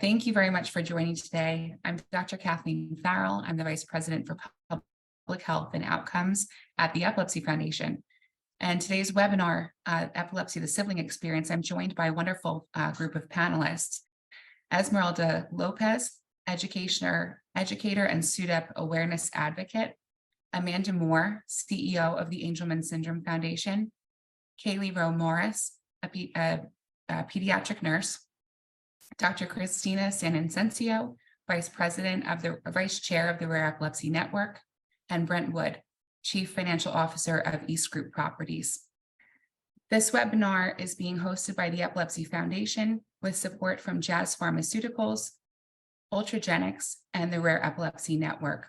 Thank you very much for joining today. I'm Dr. Kathleen Farrell. I'm the Vice President for Public Health and Outcomes at the Epilepsy Foundation. And today's webinar, Epilepsy, the Sibling Experience, I'm joined by a wonderful group of panelists. Esmeralda Lopez, educator and SUDEP awareness advocate. Amanda Moore, CEO of the Angelman Syndrome Foundation. Kaylee Rowe Morris, a pediatric nurse. Dr. Christina San Incencio, Vice Chair of the Rare Epilepsy Network, and Brent Wood, Chief Financial Officer of East Group Properties. This webinar is being hosted by the Epilepsy Foundation with support from Jazz Pharmaceuticals, Ultragenics, and the Rare Epilepsy Network.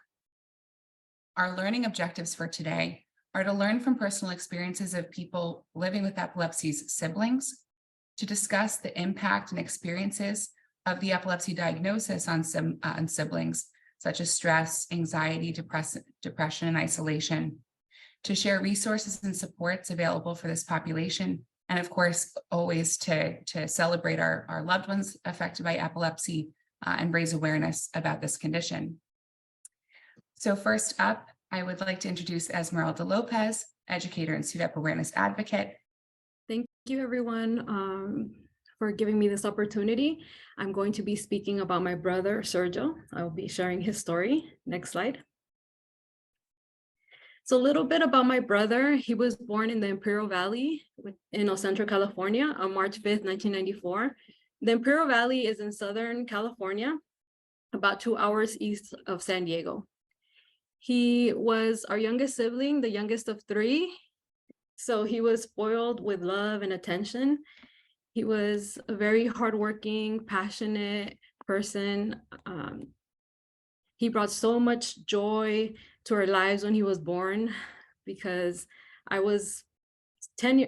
Our learning objectives for today are to learn from personal experiences of people living with epilepsy's siblings, to discuss the impact and experiences of the epilepsy diagnosis on siblings, such as stress, anxiety, depression, and isolation, to share resources and supports available for this population, and of course, always to celebrate our loved ones affected by epilepsy and raise awareness about this condition. So first up, I would like to introduce Esmeralda Lopez, educator and SUDEP awareness advocate. Thank you, everyone, for giving me this opportunity. I'm going to be speaking about my brother, Sergio. I'll be sharing his story. Next slide. So a little bit about my brother. He was born in the Imperial Valley in El Centro, California on March 5th, 1994. The Imperial Valley is in Southern California, about 2 hours east of San Diego. He was our youngest sibling, the youngest of three. So he was spoiled with love and attention. He was a very hardworking, passionate person. He brought so much joy to our lives when he was born, because I was 10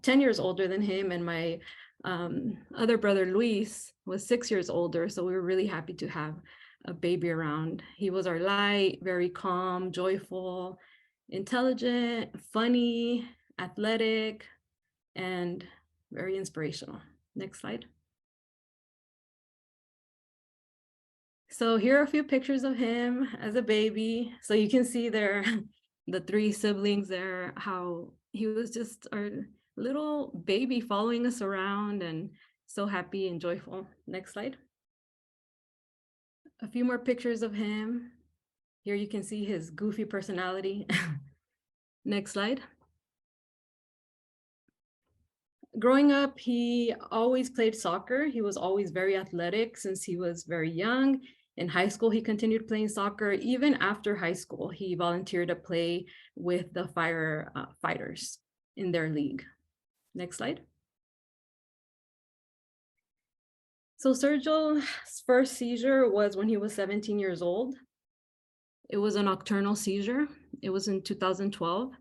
years older than him, and my other brother, Luis, was 6 years older. So we were really happy to have a baby around. He was our light, very calm, joyful, intelligent, funny, athletic, and very inspirational. Next slide. So here are a few pictures of him as a baby. So you can see there, the three siblings there, how he was just our little baby following us around and so happy and joyful. Next slide. A few more pictures of him. Here you can see his goofy personality. Next slide. Growing up, he always played soccer. He was always very athletic since he was very young. In high school, he continued playing soccer. Even after high school, he volunteered to play with the firefighters in their league. Next slide. So Sergio's first seizure was when he was 17 years old. It was a nocturnal seizure. It was in 2012.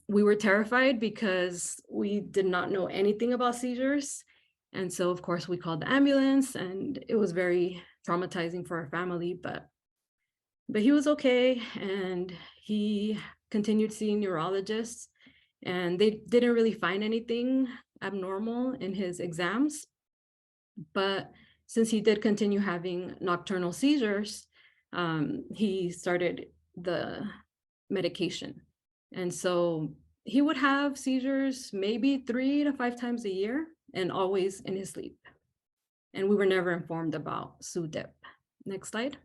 We were terrified because we did not know anything about seizures. And so, of course, we called the ambulance, and it was very traumatizing for our family, but he was okay, and he continued seeing neurologists, and they didn't really find anything abnormal in his exams. But since he did continue having nocturnal seizures, he started the medication. And so he would have seizures maybe 3 to 5 times a year, and always in his sleep. And we were never informed about SUDEP. Next slide.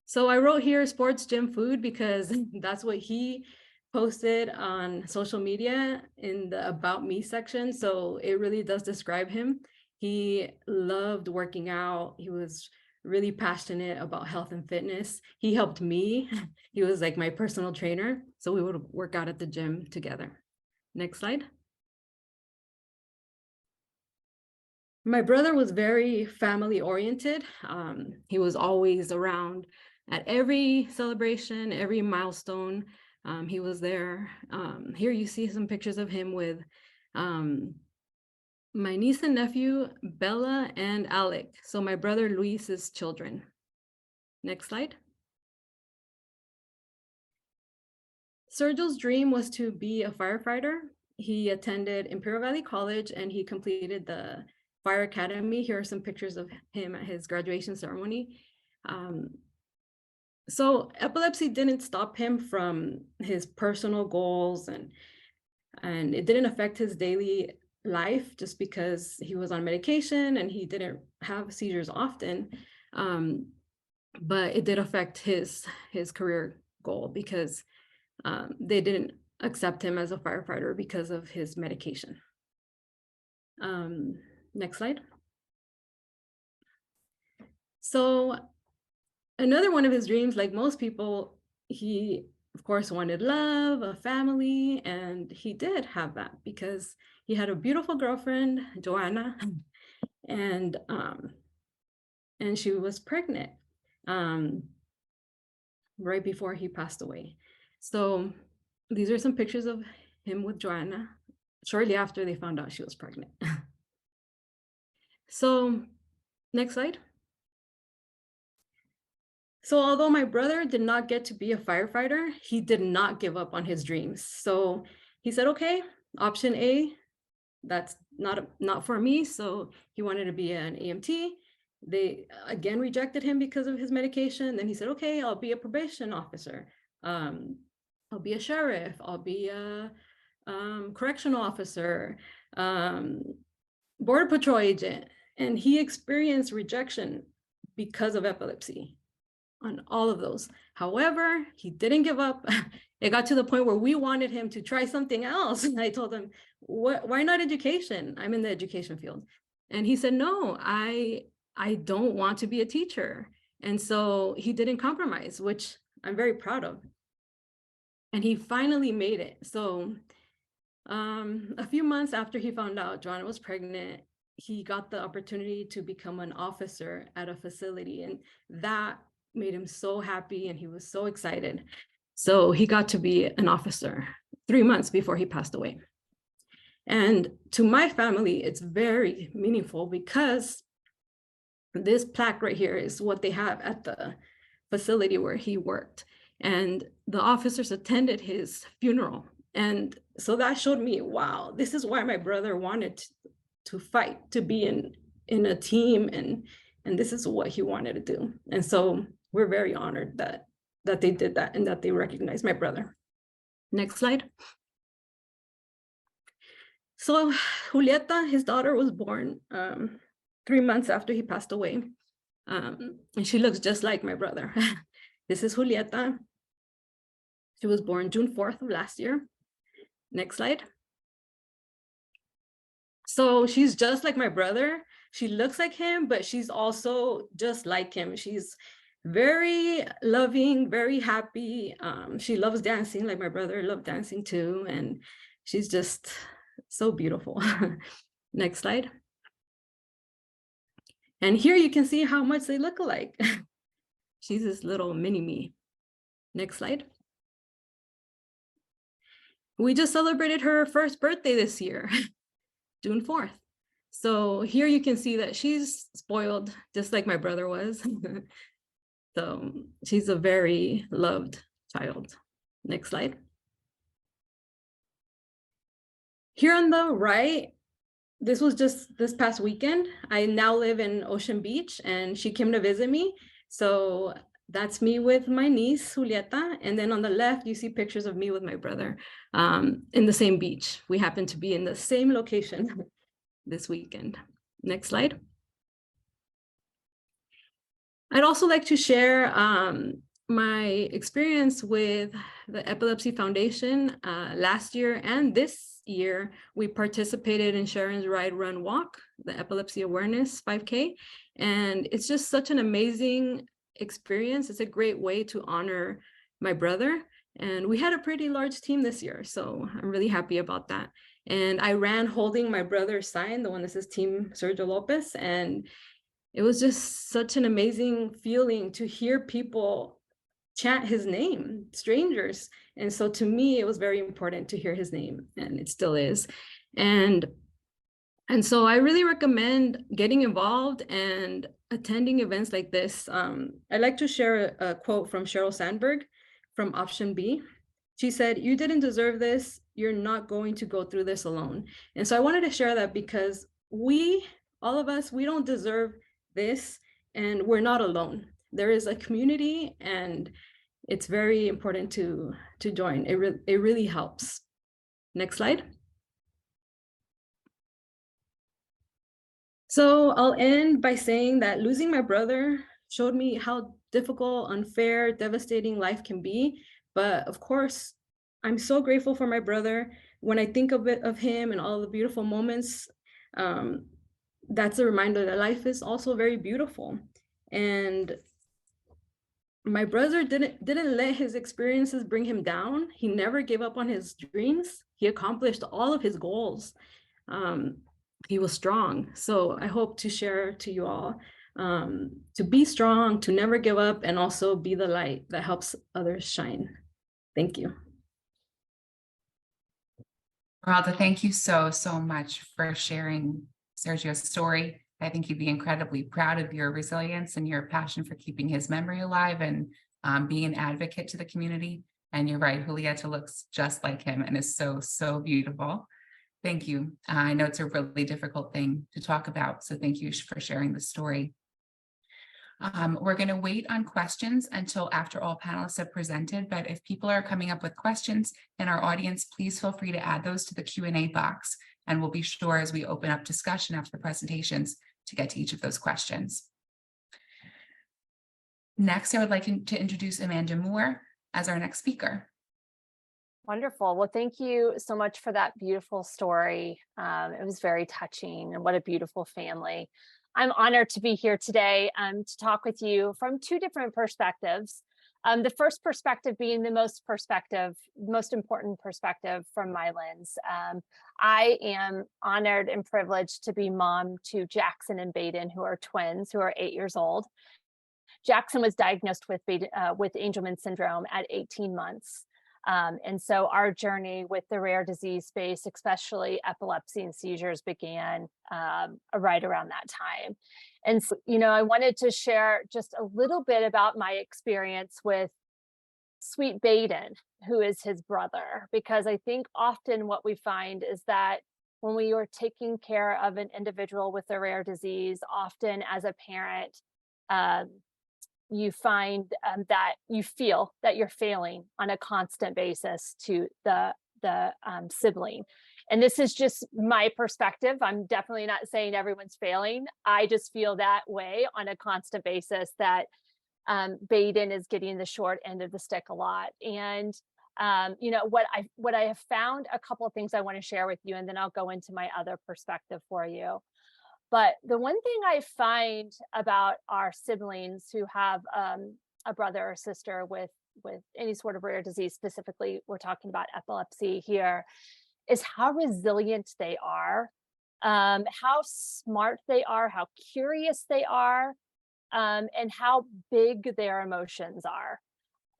So I wrote here sports gym food because that's what he posted on social media in the About Me section. So it really does describe him. He loved working out. He was really passionate about health and fitness. He helped me. He was like my personal trainer. So we would work out at the gym together. Next slide. My brother was very family oriented. He was always around at every celebration, every milestone. He was there. Here you see some pictures of him with my niece and nephew, Bella and Alec. So my brother Luis's children. Next slide. Sergio's dream was to be a firefighter. He attended Imperial Valley College, and he completed the Fire Academy. Here are some pictures of him at his graduation ceremony. So epilepsy didn't stop him from his personal goals, and it didn't affect his daily life just because he was on medication and he didn't have seizures often. But it did affect his career goal because they didn't accept him as a firefighter because of his medication. Next slide. So another one of his dreams, like most people, he of course wanted love, a family, and he did have that because he had a beautiful girlfriend, Joanna, and she was pregnant right before he passed away. So these are some pictures of him with Joanna shortly after they found out she was pregnant. So next slide. So although my brother did not get to be a firefighter, he did not give up on his dreams. So he said, okay, option A, that's not for me. So he wanted to be an EMT. They again rejected him because of his medication. Then he said, okay, I'll be a probation officer. I'll be a sheriff. I'll be a correctional officer, border patrol agent. And he experienced rejection because of epilepsy on all of those. However, he didn't give up. It got to the point where we wanted him to try something else. And I told him, why not education? I'm in the education field. And he said, no, I don't want to be a teacher. And so he didn't compromise, which I'm very proud of. And he finally made it. So a few months after he found out Joanna was pregnant, he got the opportunity to become an officer at a facility. And that made him so happy and he was so excited. So he got to be an officer 3 months before he passed away. And to my family, it's very meaningful because this plaque right here is what they have at the facility where he worked. And the officers attended his funeral. And so that showed me, wow, this is why my brother wanted to fight, to be in a team, and this is what he wanted to do. And so we're very honored that they did that and that they recognized my brother. Next slide. So Julieta, his daughter, was born 3 months after he passed away. And she looks just like my brother. This is Julieta. She was born June 4th of last year. Next slide. So she's just like my brother. She looks like him, but she's also just like him. She's very loving, very happy. She loves dancing, like my brother loved dancing too. And she's just so beautiful. Next slide. And here you can see how much they look alike. She's this little mini me. Next slide. We just celebrated her first birthday this year, June 4th. So here you can see that she's spoiled, just like my brother was. So she's a very loved child. Next slide. Here on the right, this was just this past weekend. I now live in Ocean Beach and she came to visit me. So that's me with my niece, Julieta. And then on the left, you see pictures of me with my brother in the same beach. We happen to be in the same location this weekend. Next slide. I'd also like to share my experience with the Epilepsy Foundation. Last year and this year, we participated in Sharon's Ride, Run, Walk, the Epilepsy Awareness 5K. And it's just such an amazing experience. It's a great way to honor my brother. And we had a pretty large team this year, so I'm really happy about that. And I ran holding my brother's sign, the one that says Team Sergio Lopez. And it was just such an amazing feeling to hear people chant his name, strangers. And so to me, it was very important to hear his name, and it still is. And so I really recommend getting involved and attending events like this. I'd like to share a quote from Sheryl Sandberg from option B. She said, "You didn't deserve this. You're not going to go through this alone." And so I wanted to share that because we all of us, we don't deserve this, and we're not alone. There is a community, and it's very important to join. It really helps. Next slide. So I'll end by saying that losing my brother showed me how difficult, unfair, devastating life can be. But of course, I'm so grateful for my brother. When I think of him and all the beautiful moments, that's a reminder that life is also very beautiful. And my brother didn't let his experiences bring him down. He never gave up on his dreams. He accomplished all of his goals. He was strong. So I hope to share to you all to be strong, to never give up, and also be the light that helps others shine. Thank you. Geralda, thank you so much for sharing Sergio's story. I think he'd be incredibly proud of your resilience and your passion for keeping his memory alive and being an advocate to the community. And you're right, Julieta looks just like him and is so beautiful. Thank you. I know it's a really difficult thing to talk about, so thank you for sharing the story. We're going to wait on questions until after all panelists have presented, but if people are coming up with questions in our audience, please feel free to add those to the Q&A box, and we'll be sure as we open up discussion after the presentations to get to each of those questions. Next, I would like to introduce Amanda Moore as our next speaker. Wonderful. Well, thank you so much for that beautiful story. It was very touching, and what a beautiful family. I'm honored to be here today to talk with you from two different perspectives. The first perspective being the most important perspective from my lens. I am honored and privileged to be mom to Jackson and Baden, who are twins, who are 8 years old. Jackson was diagnosed with Angelman syndrome at 18 months. And so our journey with the rare disease space, especially epilepsy and seizures, began right around that time. And so, I wanted to share just a little bit about my experience with sweet Baden, who is his brother, because I think often what we find is that when we are taking care of an individual with a rare disease, often as a parent, you find that you feel that you're failing on a constant basis to the sibling. And this is just my perspective. I'm definitely not saying everyone's failing. I just feel that way on a constant basis, that Baden is getting the short end of the stick a lot. And what I have found, a couple of things I want to share with you, and then I'll go into my other perspective for you. But the one thing I find about our siblings who have a brother or sister with any sort of rare disease, specifically, we're talking about epilepsy here, is how resilient they are, how smart they are, how curious they are, and how big their emotions are.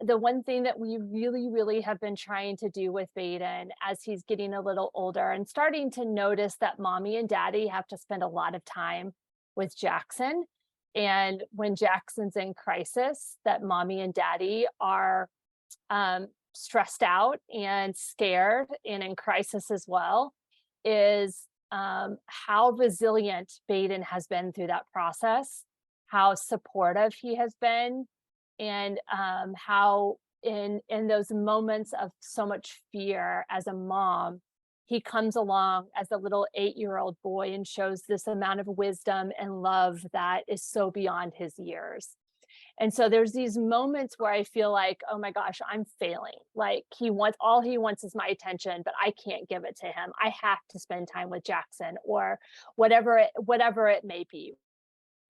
The one thing that we really have been trying to do with Baden as he's getting a little older and starting to notice that mommy and daddy have to spend a lot of time with Jackson. And when Jackson's in crisis, that mommy and daddy are stressed out and scared and in crisis as well, is how resilient Baden has been through that process, how supportive he has been, and how in those moments of so much fear as a mom, he comes along as a little 8-year-old boy and shows this amount of wisdom and love that is so beyond his years. And so there's these moments where I feel like, oh my gosh, I'm failing. Like all he wants is my attention, but I can't give it to him. I have to spend time with Jackson, or whatever it may be.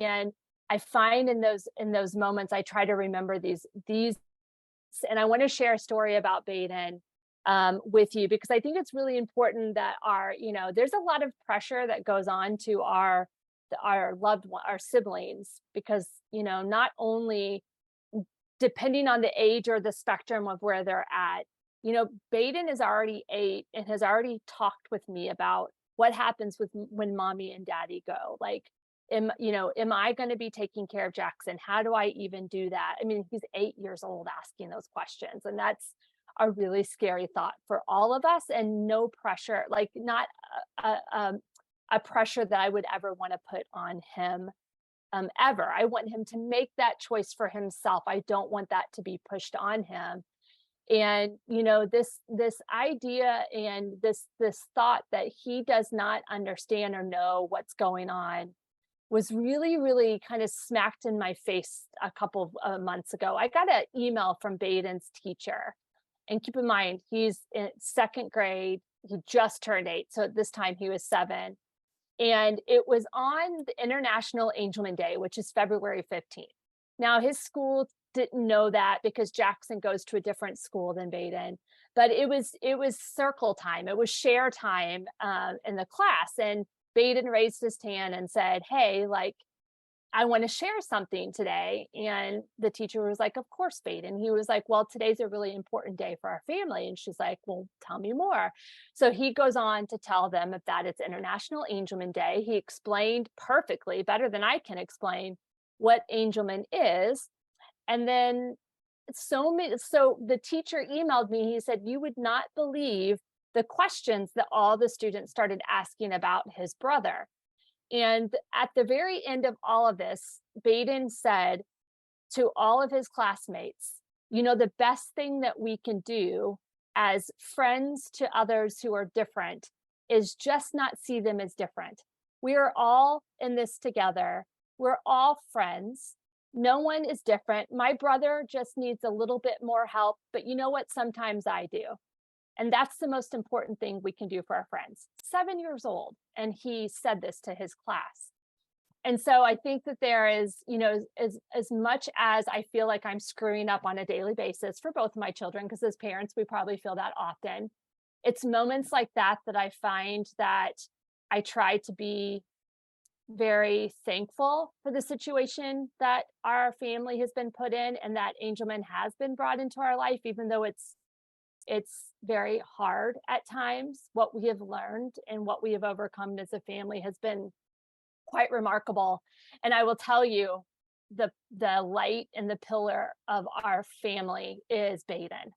And I find in those moments, I try to remember these, and I want to share a story about Baden with you, because I think it's really important that there's a lot of pressure that goes on to our loved one, our siblings, because, not only depending on the age or the spectrum of where they're at, Baden is already 8 and has already talked with me about what happens when mommy and daddy go. Like, am I going to be taking care of Jackson? How do I even do that? I mean, he's 8 years old asking those questions. And that's a really scary thought for all of us, and no pressure, like not a pressure that I would ever want to put on him ever. I want him to make that choice for himself. I don't want that to be pushed on him. And this idea and this thought that he does not understand or know what's going on was really, really kind of smacked in my face a couple of months ago. I got an email from Baden's teacher. And keep in mind, he's in second grade. He just turned 8. So at this time he was 7. And it was on the International Angelman Day, which is February 15th. Now, his school didn't know that because Jackson goes to a different school than Baden, but it was circle time. It was share time in the class. And Baden raised his hand and said, hey, like, I want to share something today. And the teacher was like, of course, Baden. He was like, well, today's a really important day for our family. And she's like, well, tell me more. So he goes on to tell them that it's International Angelman Day. He explained perfectly, better than I can explain, what Angelman is. And then so the teacher emailed me. He said, you would not believe the questions that all the students started asking about his brother. And at the very end of all of this, Baden said to all of his classmates, the best thing that we can do as friends to others who are different is just not see them as different. We are all in this together. We're all friends. No one is different. My brother just needs a little bit more help, but you know what? Sometimes I do. And that's the most important thing we can do for our friends. 7 years old. And he said this to his class. And so I think that there is, as much as I feel like I'm screwing up on a daily basis for both of my children, because as parents, we probably feel that often. It's moments like that that I find that I try to be very thankful for the situation that our family has been put in and that Angelman has been brought into our life, even though it's very hard at times. What we have learned and what we have overcome as a family has been quite remarkable. And I will tell you, the light and the pillar of our family is Baden.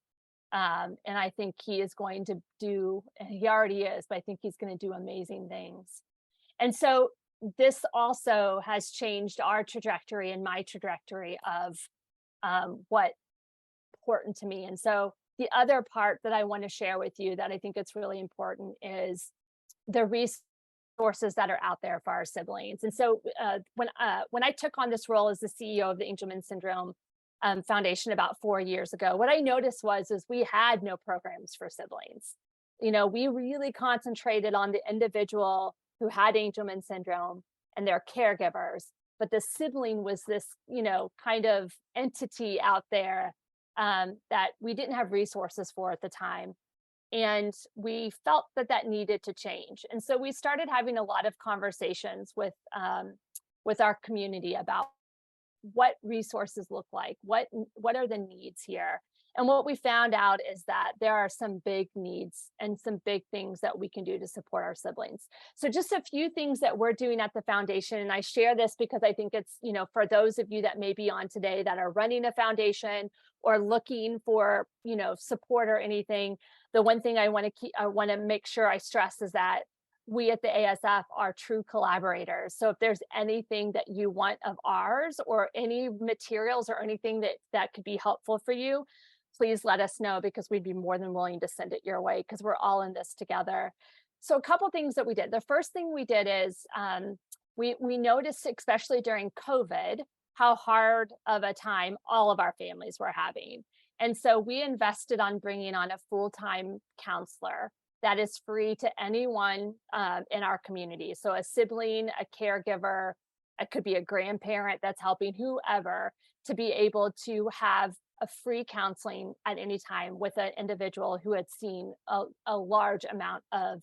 And I think he is going to do, he already is, but I think he's going to do amazing things. And so this also has changed our trajectory and my trajectory of what important to me. And so the other part that I want to share with you that I think it's really important is the resources that are out there for our siblings. And so when I took on this role as the CEO of the Angelman Syndrome Foundation about 4 years ago, what I noticed is we had no programs for siblings. We really concentrated on the individual who had Angelman syndrome and their caregivers, but the sibling was this, kind of entity out there that we didn't have resources for at the time. And we felt that needed to change. And so we started having a lot of conversations with our community about what resources look like, what are the needs here. And what we found out is that there are some big needs and some big things that we can do to support our siblings. So just a few things that we're doing at the foundation. And I share this because I think it's, for those of you that may be on today that are running a foundation or looking for, support or anything. The one thing I want to make sure I stress is that we at the ASF are true collaborators. So if there's anything that you want of ours or any materials or anything that could be helpful for you, please let us know, because we'd be more than willing to send it your way, because we're all in this together. So a couple things that we did. The first thing we did is we noticed, especially during COVID, how hard of a time all of our families were having. And so we invested on bringing on a full-time counselor that is free to anyone in our community. So a sibling, a caregiver, it could be a grandparent that's helping whoever, to be able to have a free counseling at any time with an individual who had seen a large amount of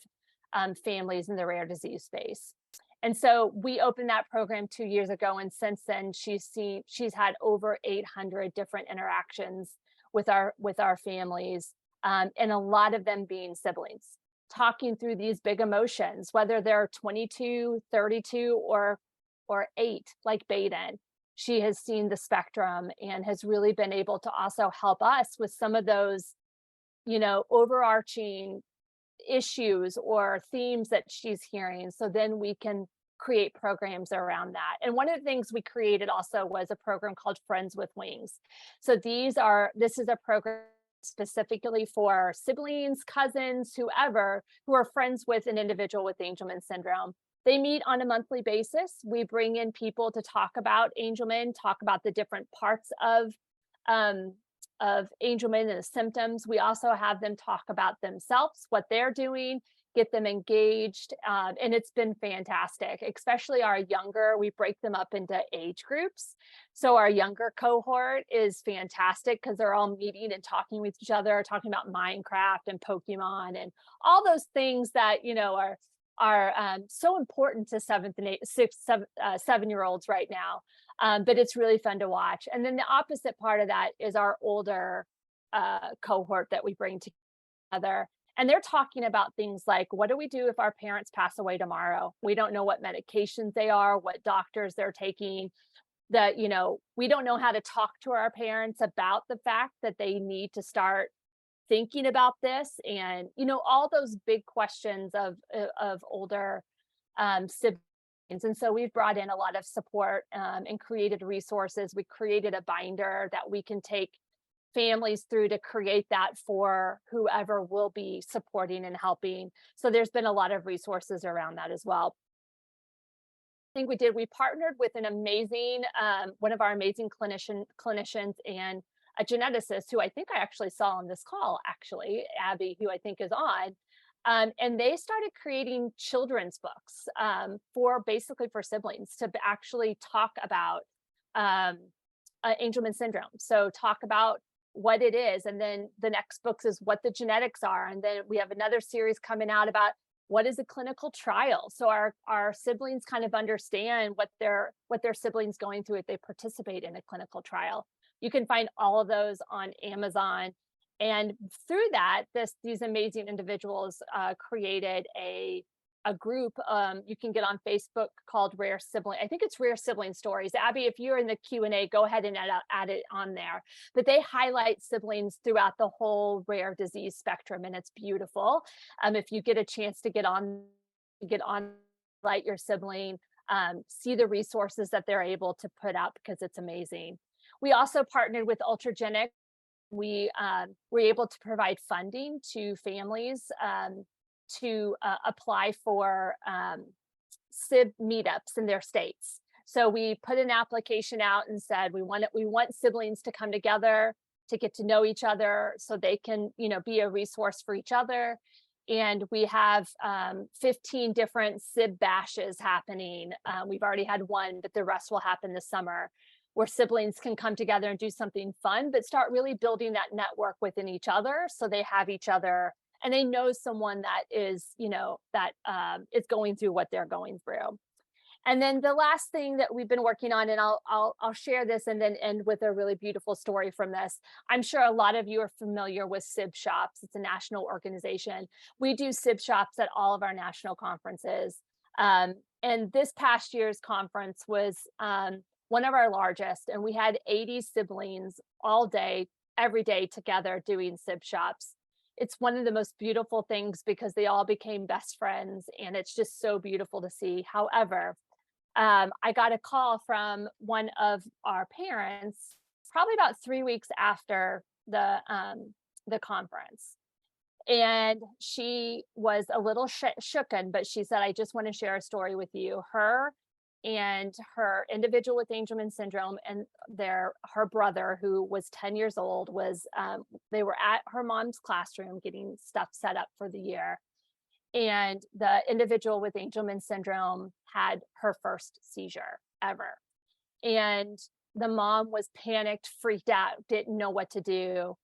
families in the rare disease space. And so we opened that program 2 years ago. And since then, she's had over 800 different interactions with our families, and a lot of them being siblings, talking through these big emotions, whether they're 22, 32, or 8, like Baden. She has seen the spectrum and has really been able to also help us with some of those, overarching issues or themes that she's hearing. So then we can create programs around that. And one of the things we created also was a program called Friends with Wings. So this is a program specifically for siblings, cousins, whoever, who are friends with an individual with Angelman syndrome. They meet on a monthly basis. We bring in people to talk about Angelman, talk about the different parts of Angelman and the symptoms. We also have them talk about themselves, what they're doing, get them engaged. And it's been fantastic, especially our younger, we break them up into age groups. So our younger cohort is fantastic because they're all meeting and talking with each other, talking about Minecraft and Pokemon and all those things that, you know, are so important to 7-year-olds right now. But it's really fun to watch. And then the opposite part of that is our older cohort that we bring together. And they're talking about things like, what do we do if our parents pass away tomorrow? We don't know what medications they are, what doctors they're taking, that, you know, we don't know how to talk to our parents about the fact that they need to start thinking about this. And, you know, all those big questions of older siblings. And so we've brought in a lot of support and created resources. We created a binder that we can take families through to create that for whoever will be supporting and helping. So there's been a lot of resources around that as well. I think we partnered with an amazing, one of our amazing clinicians and a geneticist who I think I actually saw on this call, actually, Abby, who I think is on. And they started creating children's books for siblings to actually talk about Angelman syndrome. So talk about what it is. And then the next books is what the genetics are. And then we have another series coming out about what is a clinical trial. So our siblings kind of understand what their siblings going through if they participate in a clinical trial. You can find all of those on Amazon. And through that, these amazing individuals created a group you can get on Facebook called Rare Sibling. I think it's Rare Sibling Stories. Abby, if you're in the Q&A, go ahead and add it on there. But they highlight siblings throughout the whole rare disease spectrum, and it's beautiful. If you get a chance to get on, like your sibling, see the resources that they're able to put out because it's amazing. We also partnered with Ultragenic. We were able to provide funding to families to apply for SIB meetups in their states. So we put an application out and said we want siblings to come together to get to know each other so they can, you know, be a resource for each other. And we have 15 different SIB bashes happening. We've already had one, but the rest will happen this summer, where siblings can come together and do something fun, but start really building that network within each other so they have each other and they know someone that is, you know, that is going through what they're going through. And then the last thing that we've been working on, and I'll share this and then end with a really beautiful story from this. I'm sure a lot of you are familiar with SIB shops. It's a national organization. We do SIB shops at all of our national conferences. And this past year's conference was one of our largest, and we had 80 siblings all day, every day together doing SIB shops. It's one of the most beautiful things because they all became best friends, and it's just so beautiful to see. However, I got a call from one of our parents probably about 3 weeks after the conference. And she was a little shooken, but she said, I just want to share a story with you. Her and her individual with Angelman syndrome and her brother, who was 10 years old, they were at her mom's classroom getting stuff set up for the year. And the individual with Angelman syndrome had her first seizure ever. And the mom was panicked, freaked out, didn't know what to do.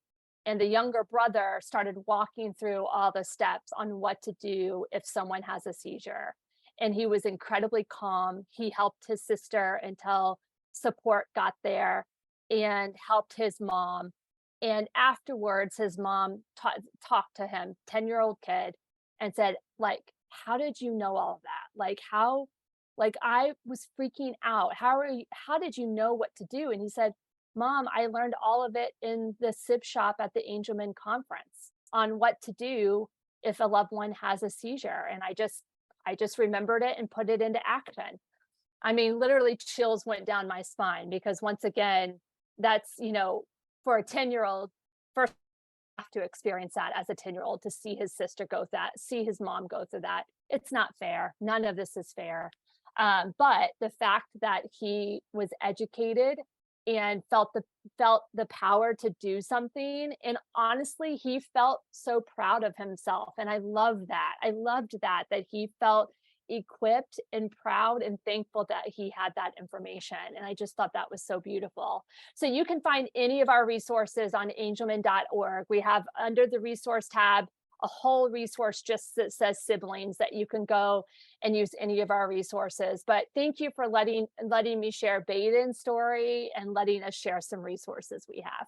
And the younger brother started walking through all the steps on what to do if someone has a seizure. And he was incredibly calm. He helped his sister until support got there and helped his mom. And afterwards, his mom talked to him, 10-year-old kid, and said, like, how did you know all of that? I was freaking out. How did you know what to do? And he said, Mom, I learned all of it in the SIB shop at the Angelman conference on what to do if a loved one has a seizure. And I just remembered it and put it into action. I mean, literally chills went down my spine because once again, that's, for a 10-year-old, first have to experience that as a 10-year-old, to see his sister go through that, see his mom go through that. It's not fair. None of this is fair. But the fact that he was educated and felt the power to do something, and honestly, he felt so proud of himself. And I love that. I loved that he felt equipped and proud and thankful that he had that information. And I just thought that was so beautiful. So you can find any of our resources on angelman.org. We have, under the resource tab, a whole resource just that says siblings, that you can go and use any of our resources. But thank you for letting me share Baden's story and letting us share some resources we have.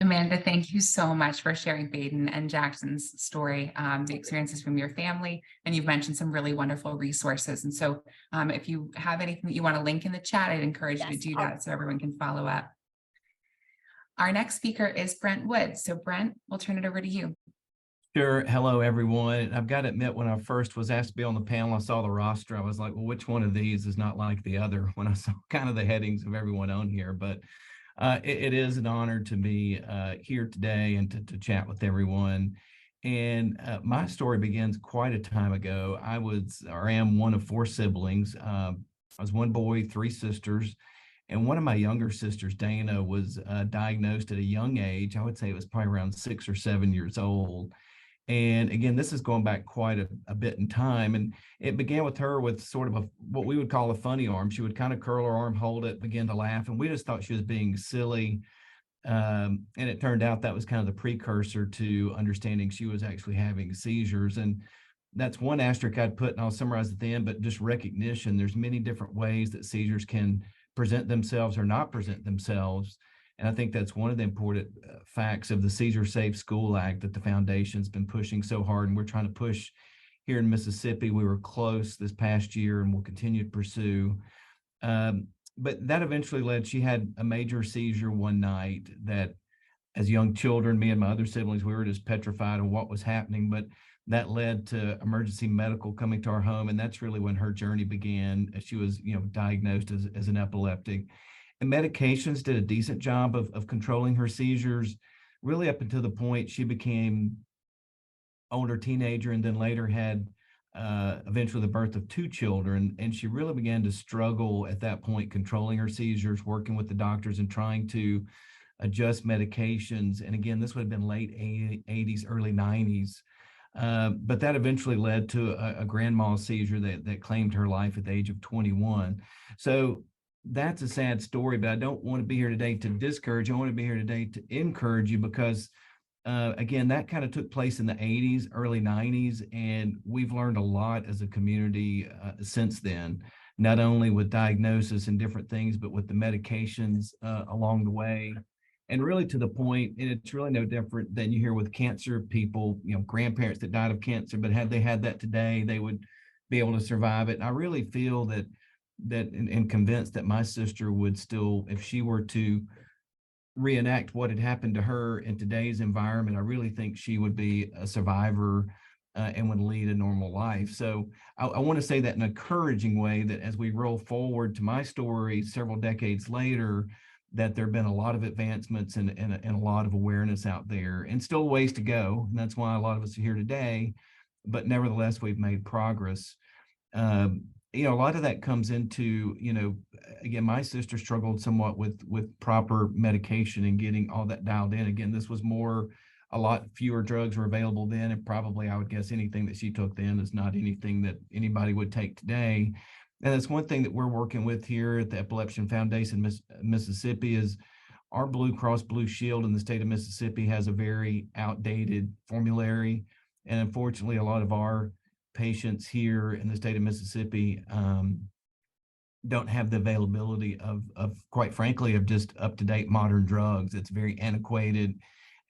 Amanda, thank you so much for sharing Baden and Jackson's story, the experiences from your family, and you've mentioned some really wonderful resources. And so if you have anything that you want to link in the chat, I'd encourage you to do that so everyone can follow up. Our next speaker is Brent Wood. So Brent, we'll turn it over to you. Sure. Hello, everyone. I've got to admit, when I first was asked to be on the panel, I saw the roster. I was like, well, which one of these is not like the other, when I saw kind of the headings of everyone on here. But it is an honor to be here today and to chat with everyone. And my story begins quite a time ago. I am one of 4 siblings. I was one boy, 3 sisters. And one of my younger sisters, Dana, was diagnosed at a young age. I would say it was probably around 6 or 7 years old. And again, this is going back quite a bit in time. And it began with her with sort of what we would call a funny arm. She would kind of curl her arm, hold it, begin to laugh. And we just thought she was being silly. And it turned out that was kind of the precursor to understanding she was actually having seizures. And that's one asterisk I'd put, and I'll summarize at the end, but just recognition. There's many different ways that seizures can present themselves or not present themselves. And I think that's one of the important facts of the Seizure Safe School Act that the foundation's been pushing so hard, and we're trying to push here in Mississippi. We were close this past year and we'll continue to pursue. But that eventually led, she had a major seizure one night that, as young children, me and my other siblings, we were just petrified of what was happening. But that led to emergency medical coming to our home. And that's really when her journey began. She was, diagnosed as an epileptic. And medications did a decent job of controlling her seizures, really up until the point she became older teenager, and then later had eventually the birth of 2 children. And she really began to struggle at that point, controlling her seizures, working with the doctors and trying to adjust medications. And again, this would have been late 80s, early 90s. But that eventually led to a grand mal seizure that claimed her life at the age of 21. So that's a sad story, but I don't want to be here today to discourage. I want to be here today to encourage you, because again, that kind of took place in the 80s, early 90s, and we've learned a lot as a community since then, not only with diagnosis and different things, but with the medications along the way. And really to the point, and it's really no different than you hear with cancer people, grandparents that died of cancer, but had they had that today, they would be able to survive it. And I really feel that and convinced that my sister would still, if she were to reenact what had happened to her in today's environment, I really think she would be a survivor and would lead a normal life. So I want to say that in an encouraging way, that as we roll forward to my story several decades later, that there have been a lot of advancements and a lot of awareness out there, and still ways to go. And that's why a lot of us are here today, but nevertheless, we've made progress. A lot of that comes into, again, my sister struggled somewhat with proper medication and getting all that dialed in. Again, this was a lot fewer drugs were available then, and probably I would guess anything that she took then is not anything that anybody would take today. And that's one thing that we're working with here at the Epilepsy Foundation Mississippi is our Blue Cross Blue Shield in the state of Mississippi has a very outdated formulary. And unfortunately, a lot of our patients here in the state of Mississippi don't have the availability of quite frankly, of just up-to-date modern drugs. It's very antiquated.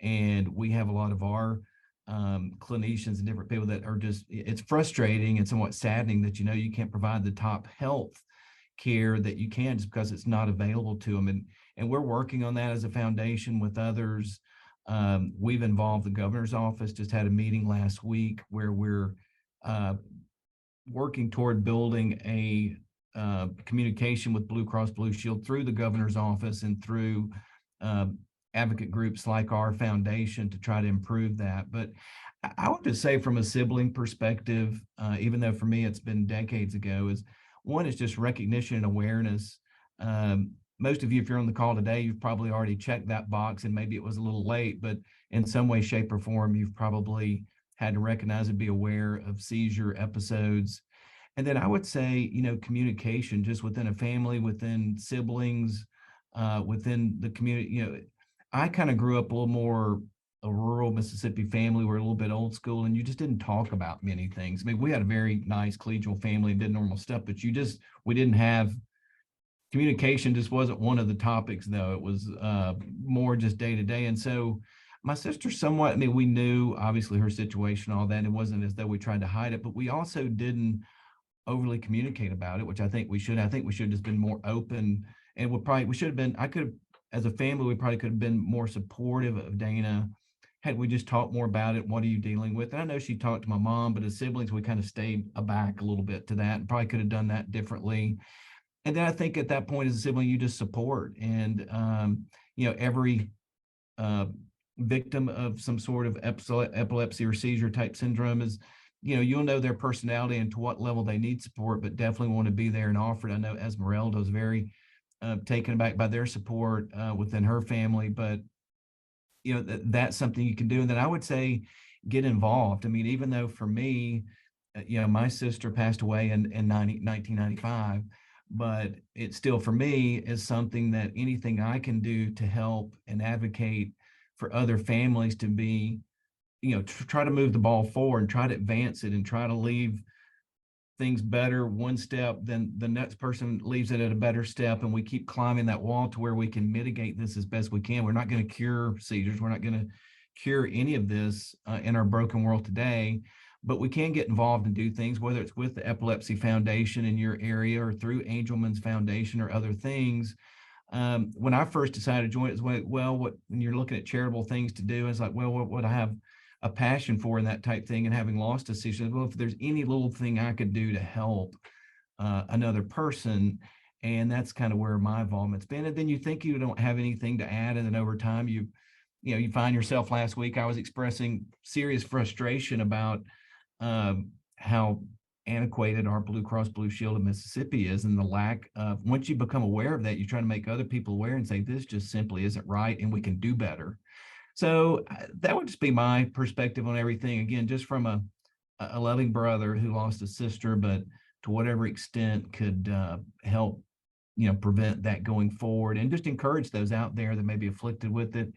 And we have a lot of our clinicians and different people that are just, it's frustrating and somewhat saddening that, you can't provide the top health care that you can just because it's not available to them. And we're working on that as a foundation with others We've involved the governor's office, just had a meeting last week where we're working toward building a communication with Blue Cross Blue Shield through the governor's office and through advocate groups like our foundation to try to improve that. But I would just say from a sibling perspective, even though for me it's been decades ago, is one is just recognition and awareness. Most of you, if you're on the call today, you've probably already checked that box, and maybe it was a little late, but in some way, shape, or form, you've probably had to recognize and be aware of seizure episodes. And then I would say, communication just within a family, within siblings, within the community. I kind of grew up a little more a rural Mississippi family. We're a little bit old school, and you just didn't talk about many things. I mean, we had a very nice collegial family and did normal stuff, but we didn't have communication. Just wasn't one of the topics, though. It was more just day to day. And so my sister somewhat, I mean, we knew obviously her situation, all that. It wasn't as though we tried to hide it, but we also didn't overly communicate about it, which I think we should. I think we should have just been more open, and we should have been, as a family, we probably could have been more supportive of Dana had we just talked more about it. What are you dealing with? And I know she talked to my mom, but as siblings, we kind of stayed aback a little bit to that and probably could have done that differently. And then I think at that point as a sibling, you just support. And, every victim of some sort of epilepsy or seizure type syndrome is, you'll know their personality and to what level they need support, but definitely want to be there and offer it. I know Esmeralda was very taken aback by their support within her family, but that's something you can do. And then I would say get involved. I mean, even though for me, my sister passed away in 1995, but it still for me is something that anything I can do to help and advocate for other families to be, try to move the ball forward and try to advance it and try to leave things better one step, then the next person leaves it at a better step, and we keep climbing that wall to where we can mitigate this as best we can. We're not going to cure seizures. We're not going to cure any of this in our broken world today, but we can get involved and do things, whether it's with the Epilepsy Foundation in your area or through Angelman's Foundation or other things. When I first decided to join, it was when you're looking at charitable things to do, it's like, well, what would I have a passion for in that type thing? And having lost a seizure, well, if there's any little thing I could do to help another person, and that's kind of where my involvement's been. And then you think you don't have anything to add, and then over time you find yourself. Last week I was expressing serious frustration about how antiquated our Blue Cross Blue Shield of Mississippi is, and the lack of, once you become aware of that, you try to make other people aware and say, this just simply isn't right and we can do better. So that would just be my perspective on everything. Again, just from a loving brother who lost a sister, but to whatever extent could help, prevent that going forward, and just encourage those out there that may be afflicted with it.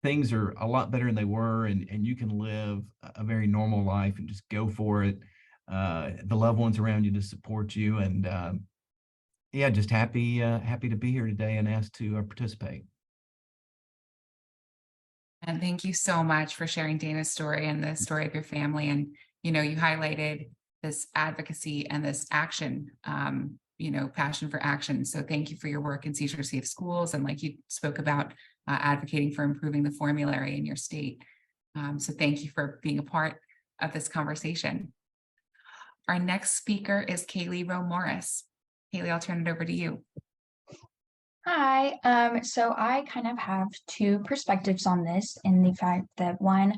Things are a lot better than they were, and you can live a very normal life and just go for it. The loved ones around you to support you, and just happy to be here today and asked to participate. And thank you so much for sharing Dana's story and the story of your family. And, you highlighted this advocacy and this action, passion for action. So thank you for your work in seizure safe schools. And like you spoke about, advocating for improving the formulary in your state. So thank you for being a part of this conversation. Our next speaker is Kaylee Rowe Morris. Kaylee, I'll turn it over to you. Hi, so I kind of have two perspectives on this, in the fact that one,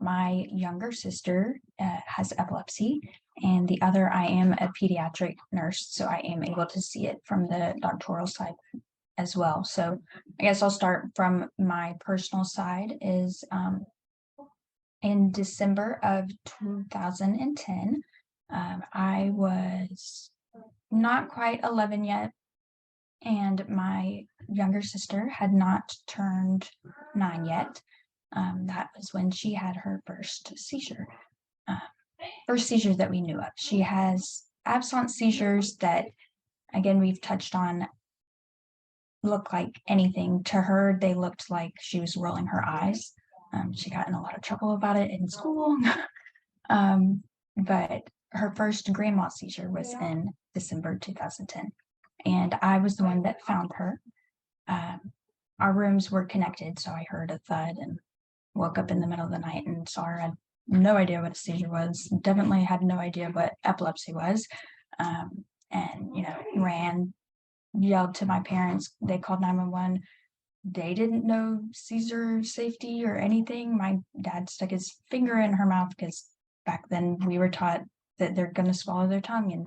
my younger sister has epilepsy, and the other, I am a pediatric nurse, so I am able to see it from the doctoral side as well. So I guess I'll start from my personal side. Is in December of 2010, I was not quite 11 yet, and my younger sister had not turned 9 yet. That was when she had her first seizure. First seizure that we knew of. She has absence seizures that, again, we've touched on, look like anything. To her, they looked like she was rolling her eyes. She got in a lot of trouble about it in school. But her first grand mal seizure was in December 2010. And I was the one that found her. our rooms were connected, so I heard a thud and woke up in the middle of the night and saw her. I had no idea what a seizure was. Definitely had no idea what epilepsy was. And, ran, yelled to my parents. They called 911. They didn't know seizure safety or anything. My dad stuck his finger in her mouth because back then we were taught that they're going to swallow their tongue, and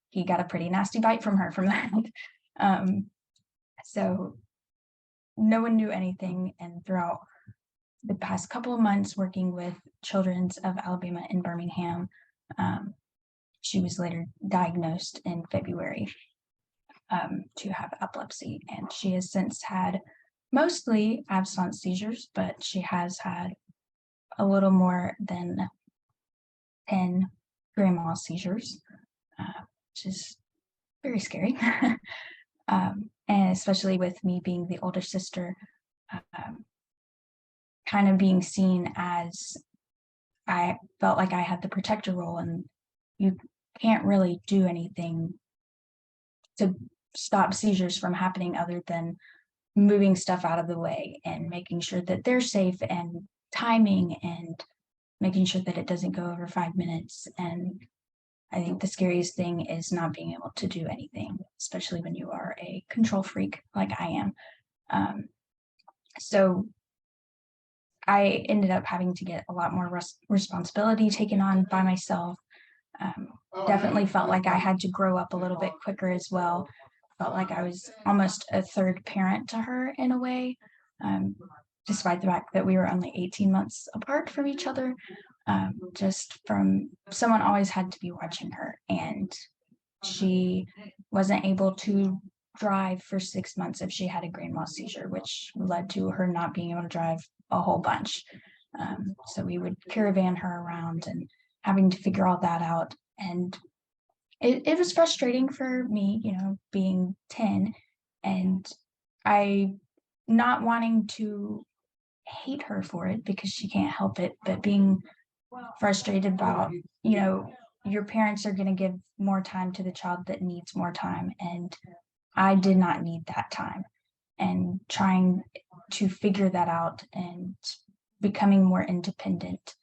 he got a pretty nasty bite from her from that. So no one knew anything. And throughout the past couple of months working with Children's of Alabama in Birmingham, she was later diagnosed in February to have epilepsy, and she has since had mostly absence seizures, but she has had a little more than 10 grand mal seizures, which is very scary. And especially with me being the older sister, kind of being seen as, I felt like I had the protector role, and you can't really do anything to stop seizures from happening other than moving stuff out of the way and making sure that they're safe, and timing, and making sure that it doesn't go over 5 minutes. And I think the scariest thing is not being able to do anything, especially when you are a control freak like I am. So I ended up having to get a lot more responsibility taken on by myself. Definitely felt like I had to grow up a little bit quicker as well. Felt like I was almost a third parent to her in a way, despite the fact that we were only 18 months apart from each other. Just from someone always had to be watching her, and she wasn't able to drive for 6 months if she had a grand mal seizure, which led to her not being able to drive a whole bunch. So we would caravan her around and having to figure all that out. And it was frustrating for me, being 10, and I not wanting to hate her for it because she can't help it, but being frustrated about, your parents are going to give more time to the child that needs more time, and I did not need that time. And trying to figure that out and becoming more independent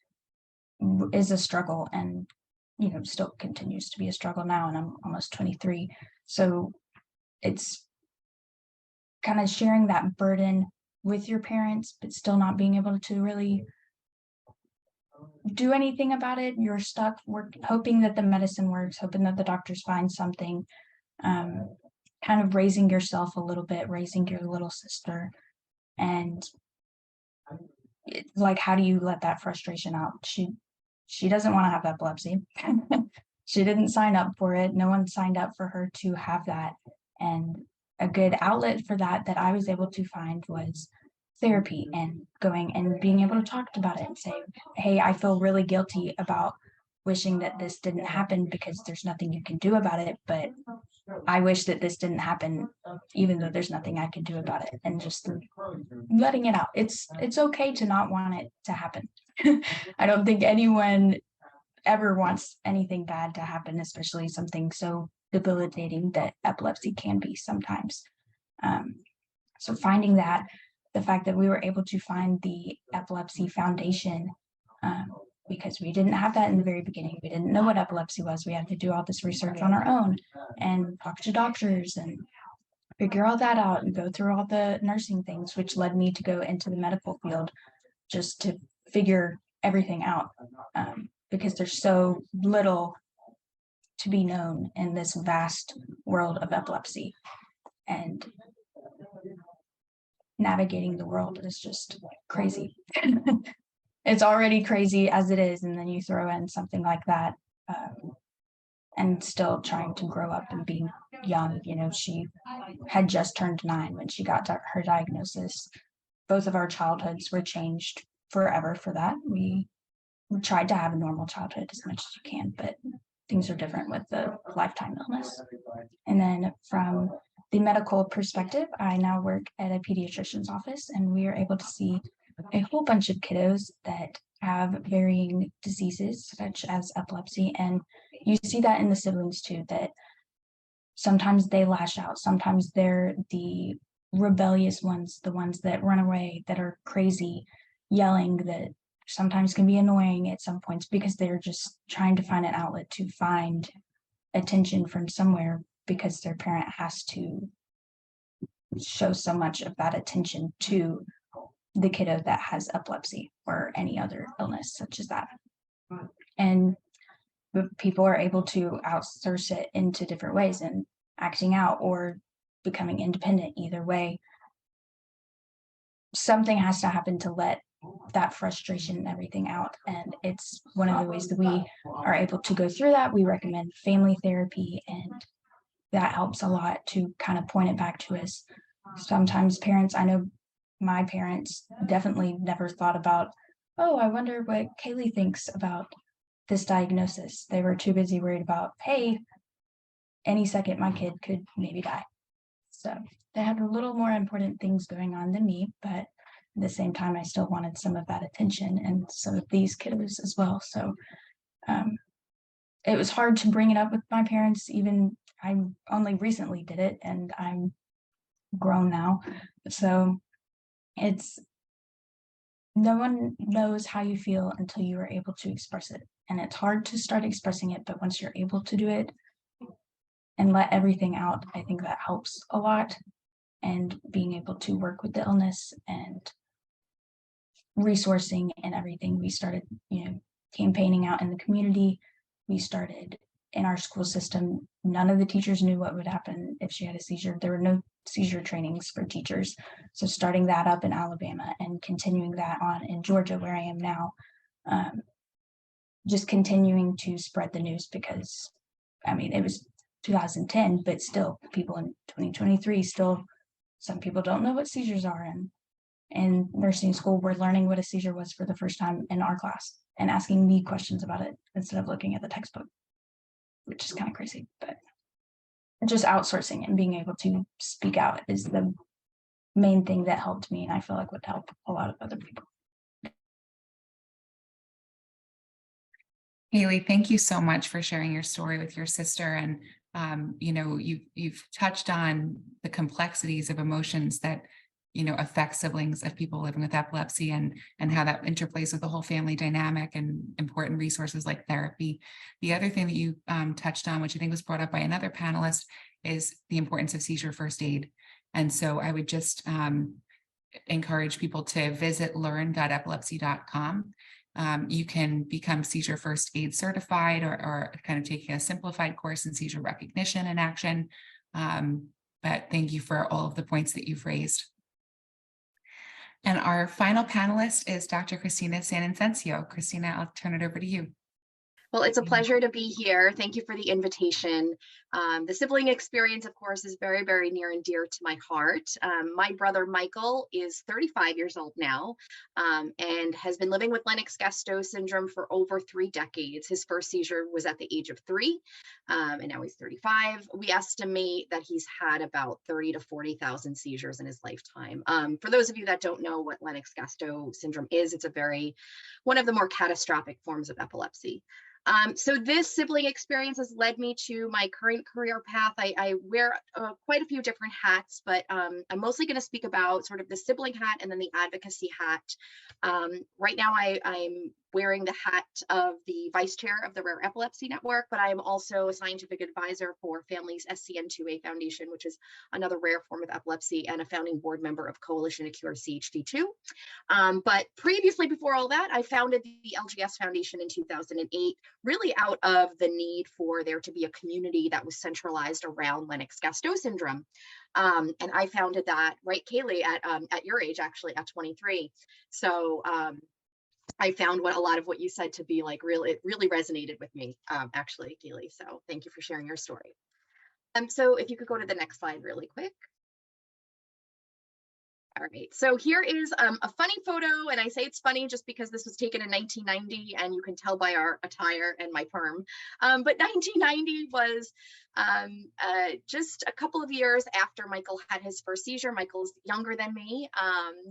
is a struggle, and still continues to be a struggle now, and I'm almost 23. So it's kind of sharing that burden with your parents, but still not being able to really do anything about it. You're stuck hoping that the medicine works, hoping that the doctors find something, kind of raising yourself a little bit, raising your little sister. And like, how do you let that frustration out? She doesn't want to have epilepsy. She didn't sign up for it. No one signed up for her to have that. And a good outlet for that I was able to find was therapy, and going and being able to talk about it and say, hey, I feel really guilty about wishing that this didn't happen because there's nothing you can do about it, but I wish that this didn't happen even though there's nothing I can do about it. And just letting it out. It's okay to not want it to happen. I don't think anyone ever wants anything bad to happen, especially something so debilitating that epilepsy can be sometimes. So finding that, the fact that we were able to find the Epilepsy Foundation, because we didn't have that in the very beginning. We didn't know what epilepsy was. We had to do all this research on our own and talk to doctors and figure all that out and go through all the nursing things, which led me to go into the medical field just to figure everything out, because there's so little to be known in this vast world of epilepsy. And navigating the world is just crazy. It's already crazy as it is, and then you throw in something like that, and still trying to grow up and being young. She had just turned 9 when she got her diagnosis. Both of our childhoods were changed forever for that. We tried to have a normal childhood as much as you can, but things are different with the lifetime illness. And then from the medical perspective, I now work at a pediatrician's office, and we are able to see a whole bunch of kiddos that have varying diseases such as epilepsy. And you see that in the siblings too, that sometimes they lash out, sometimes they're the rebellious ones, the ones that run away, that are crazy, yelling, that sometimes can be annoying at some points because they're just trying to find an outlet to find attention from somewhere because their parent has to show so much of that attention to the kiddo that has epilepsy or any other illness such as that. And people are able to outsource it into different ways and acting out or becoming independent. Either way, something has to happen to let that frustration and everything out. And it's one of the ways that we are able to go through that. We recommend family therapy, and that helps a lot to kind of point it back to us. Sometimes parents, I know my parents definitely never thought about, oh, I wonder what Kaylee thinks about this diagnosis. They were too busy worried about, hey, any second my kid could maybe die. So they had a little more important things going on than me, but at the same time, I still wanted some of that attention and some of these kiddos as well. So it was hard to bring it up with my parents. Even I only recently did it, and I'm grown now. So it's, no one knows how you feel until you are able to express it. And it's hard to start expressing it, but once you're able to do it and let everything out, I think that helps a lot. And being able to work with the illness and resourcing and everything, we started, campaigning out in the community. We started in our school system. None of the teachers knew what would happen if she had a seizure. There were no seizure trainings for teachers. So starting that up in Alabama and continuing that on in Georgia, where I am now, just continuing to spread the news, because it was 2010, but still people in 2023, still some people don't know what seizures are. And in nursing school, we're learning what a seizure was for the first time in our class and asking me questions about it instead of looking at the textbook, which is kind of crazy. But just outsourcing and being able to speak out is the main thing that helped me, and I feel like would help a lot of other people. Haley, thank you so much for sharing your story with your sister. And you've touched on the complexities of emotions that affect siblings of people living with epilepsy, and how that interplays with the whole family dynamic and important resources like therapy. The other thing that you touched on, which I think was brought up by another panelist, is the importance of seizure first aid. And so I would just encourage people to visit learn.epilepsy.com. You can become seizure first aid certified, or kind of taking a simplified course in seizure recognition and action. But thank you for all of the points that you've raised. And our final panelist is Dr. Christina San Incencio. Christina, I'll turn it over to you. Well, it's a pleasure to be here. Thank you for the invitation. The sibling experience, of course, is very, very near and dear to my heart. My brother, Michael, is 35 years old now, and has been living with Lennox-Gastaut syndrome for over 3 decades. His first seizure was at the age of 3, and now he's 35. We estimate that he's had about 30 to 40,000 seizures in his lifetime. For those of you that don't know what Lennox-Gastaut syndrome is, it's one of the more catastrophic forms of epilepsy. So this sibling experience has led me to my current career path. I wear quite a few different hats, but I'm mostly going to speak about sort of the sibling hat and then the advocacy hat. Right now, I'm wearing the hat of the vice chair of the Rare Epilepsy Network, but I am also a scientific advisor for Families SCN2A Foundation, which is another rare form of epilepsy, and a founding board member of Coalition to Cure CHD2. But previously, before all that, I founded the LGS Foundation in 2008, really out of the need for there to be a community that was centralized around Lennox-Gastaut syndrome. And I founded that, right, Kaylee, at your age, actually, at 23. So I found a lot of what you said to be like it really resonated with me, actually, Kaylee. So thank you for sharing your story. So if you could go to the next slide really quick. All right, so here is a funny photo, and I say it's funny just because this was taken in 1990, and you can tell by our attire and my perm. But 1990 was just a couple of years after Michael had his first seizure. Michael's younger than me.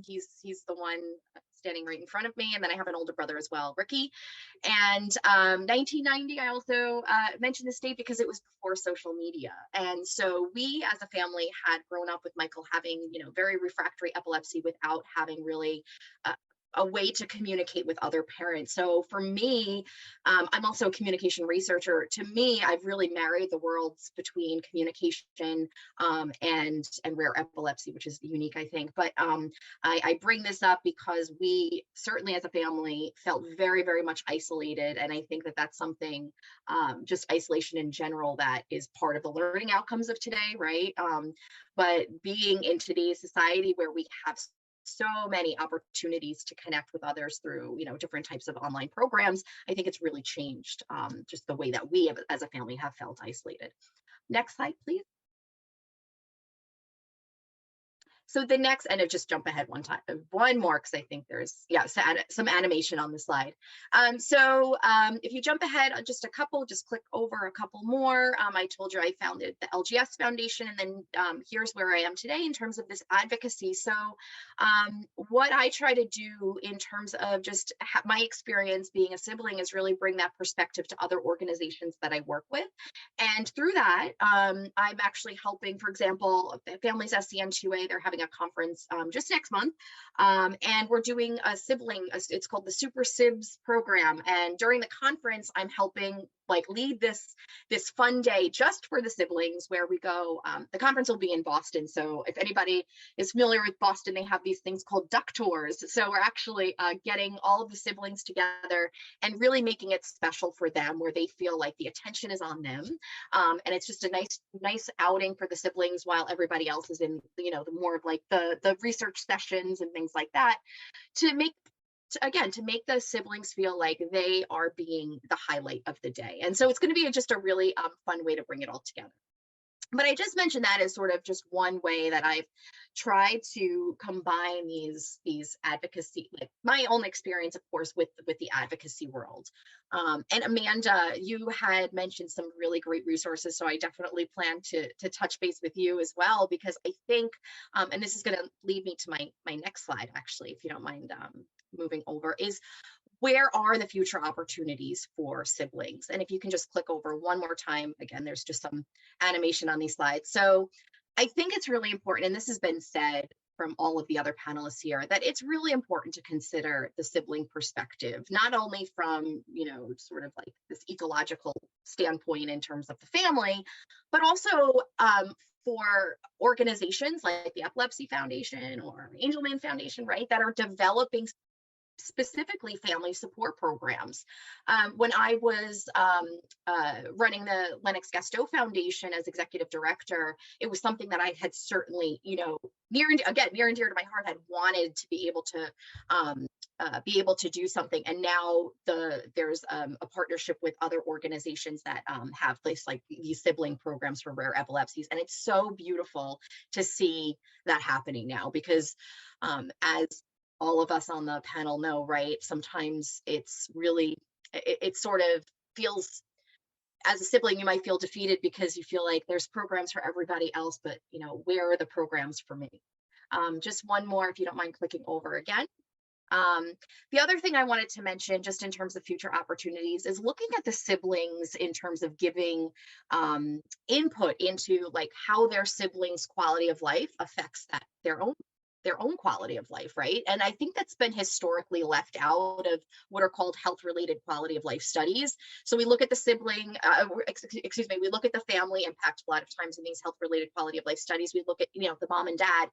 He's the one standing right in front of me. And then I have an older brother as well, Ricky. And 1990, I also mentioned this date because it was before social media. And so we as a family had grown up with Michael having, very refractory epilepsy without having really a way to communicate with other parents. So for me, I'm also a communication researcher. To me, I've really married the worlds between communication and rare epilepsy, which is unique, I think. But I bring this up because we certainly as a family felt very, very much isolated. And I think that that's something, just isolation in general, that is part of the learning outcomes of today, right? But being in today's society where we have so many opportunities to connect with others through, different types of online programs, I think it's really changed just the way that we as a family have felt isolated. Next slide, please. So the next, and just jump ahead one more, because I think there's, some animation on the slide. If you jump ahead just a couple, just click over a couple more. I told you I founded the LGS Foundation, and then here's where I am today in terms of this advocacy. So what I try to do in terms of just my experience being a sibling is really bring that perspective to other organizations that I work with. And through that, I'm actually helping, for example, Families SCN2A, they're having a conference just next month, and we're doing a sibling, it's called the Super Sibs program, and during the conference I'm helping lead this fun day just for the siblings, where we go, the conference will be in Boston, so if anybody is familiar with Boston, they have these things called duck tours. So we're actually getting all of the siblings together and really making it special for them, where they feel like the attention is on them, and it's just a nice outing for the siblings while everybody else is in the more of the research sessions and things like that, to make the siblings feel like they are being the highlight of the day. And so it's going to be just a really fun way to bring it all together. But I just mentioned that as sort of just one way that I've tried to combine these advocacy, my own experience, of course, with the advocacy world. And Amanda, you had mentioned some really great resources, so I definitely plan to touch base with you as well, because I think, and this is going to lead me to my next slide, actually, if you don't mind moving over, is where are the future opportunities for siblings? And if you can just click over one more time, again, there's just some animation on these slides. So I think it's really important, and this has been said from all of the other panelists here, that it's really important to consider the sibling perspective, not only from, sort of like this ecological standpoint in terms of the family, but also for organizations like the Epilepsy Foundation or Angelman Foundation, right, that are developing specifically family support programs. When I was running the Lennox Gastaut Foundation as executive director, it was something that I had certainly, near and dear to my heart, had wanted to be able to do something. And now there's a partnership with other organizations that have these sibling programs for rare epilepsies. And it's so beautiful to see that happening now, because as all of us on the panel know, right, sometimes it's really, it sort of feels, as a sibling, you might feel defeated because you feel like there's programs for everybody else, but where are the programs for me? Just one more, if you don't mind clicking over again. The other thing I wanted to mention, just in terms of future opportunities, is looking at the siblings in terms of giving input into how their siblings' quality of life affects their own quality of life, right? And I think that's been historically left out of what are called health-related quality of life studies. So we look at the sibling, we look at the family impact a lot of times in these health-related quality of life studies. We look at, the mom and dad,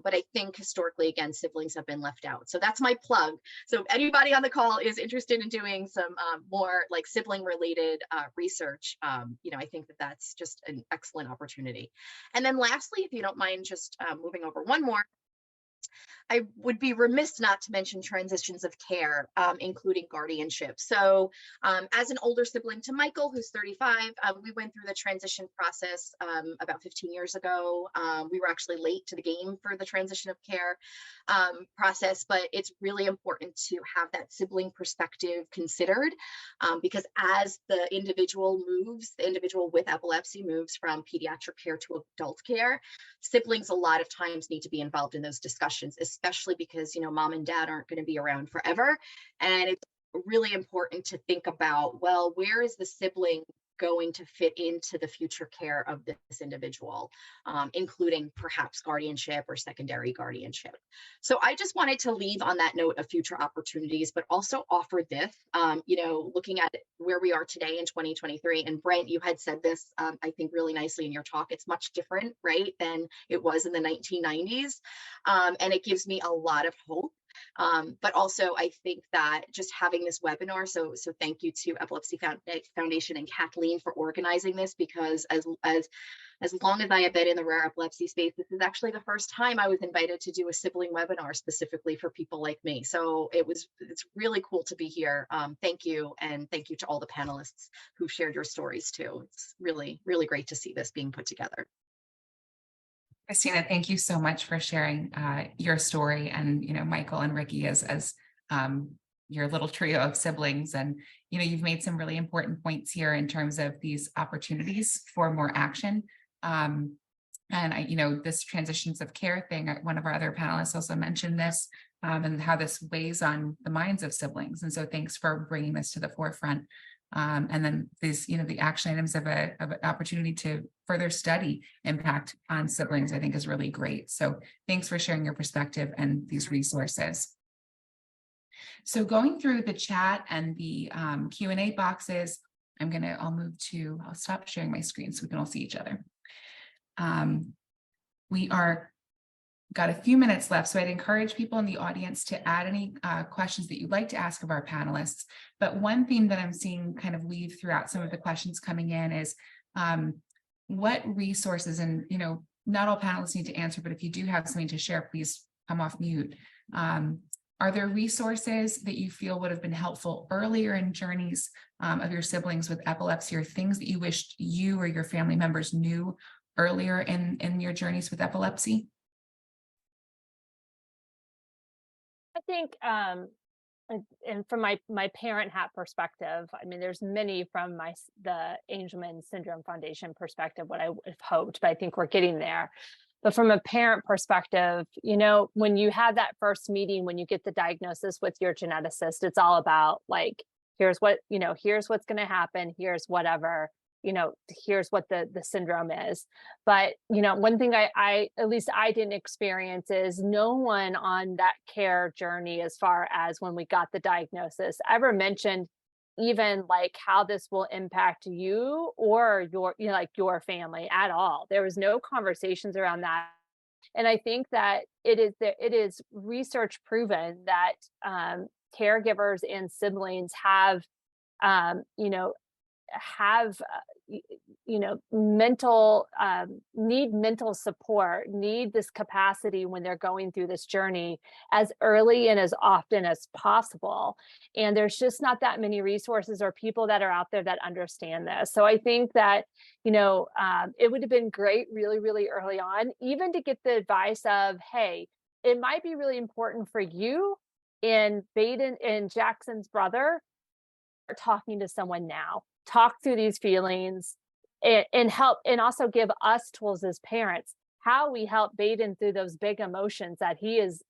but I think historically, again, siblings have been left out. So that's my plug. So if anybody on the call is interested in doing some more sibling-related research, I think that that's just an excellent opportunity. And then lastly, if you don't mind just moving over one more, I would be remiss not to mention transitions of care, including guardianship. So as an older sibling to Michael, who's 35, we went through the transition process about 15 years ago. We were actually late to the game for the transition of care process, but it's really important to have that sibling perspective considered, because as the individual with epilepsy moves from pediatric care to adult care, siblings a lot of times need to be involved in those discussions discussions, especially because, you know, mom and dad aren't going to be around forever. And it's really important to think about, well, where is the sibling going to fit into the future care of this individual, including perhaps guardianship or secondary guardianship. So I just wanted to leave on that note of future opportunities, but also offer this, you know, looking at where we are today in 2023. And Brent, you had said this, I think really nicely in your talk, it's much different, right, than it was in the 1990s. And it gives me a lot of hope. But also I think that just having this webinar, so thank you to Epilepsy Foundation and Kathleen for organizing this, because as long as I have been in the rare epilepsy space, this is actually the first time I was invited to do a sibling webinar specifically for people like me. So it's really cool to be here. Thank you, and thank you to all the panelists who shared your stories too. It's really, really great to see this being put together. Christina, thank you so much for sharing your story, and, you know, Michael and Ricky as your little trio of siblings. And, you know, you've made some really important points here in terms of these opportunities for more action. And you know, this transitions of care thing, one of our other panelists also mentioned this, and how this weighs on the minds of siblings. And so thanks for bringing this to the forefront. And then these, you know, the action items of an opportunity to further study impact on siblings, I think is really great. So thanks for sharing your perspective and these resources. So going through the chat and the Q&A boxes, I'll stop sharing my screen so we can all see each other. We got a few minutes left, so I'd encourage people in the audience to add any questions that you'd like to ask of our panelists. But one theme that I'm seeing kind of weave throughout some of the questions coming in is what resources, and, you know, not all panelists need to answer, but if you do have something to share, please come off mute. Are there resources that you feel would have been helpful earlier in journeys of your siblings with epilepsy, or things that you wished you or your family members knew earlier in your journeys with epilepsy? I think, and from my parent hat perspective, I mean, there's many from the Angelman Syndrome Foundation perspective, what I would have hoped, but I think we're getting there. But from a parent perspective, you know, when you have that first meeting, when you get the diagnosis with your geneticist, it's all about like, here's what, you know, here's what's going to happen, here's whatever, you know, here's what the syndrome is. But, you know, one thing I at least I didn't experience is no one on that care journey, as far as when we got the diagnosis, ever mentioned even like how this will impact you or your, you know, like your family at all. There was no conversations around that. And I think that it is research proven that caregivers and siblings have, you know, mental need mental support, need this capacity when they're going through this journey as early and as often as possible. And there's just not that many resources or people that are out there that understand this. So I think that, you know, it would have been great really, really early on, even to get the advice of, hey, it might be really important for you and Baden and Jackson's brother are talking to someone now. Talk through these feelings and help, and also give us tools as parents, how we help Baden through those big emotions that he has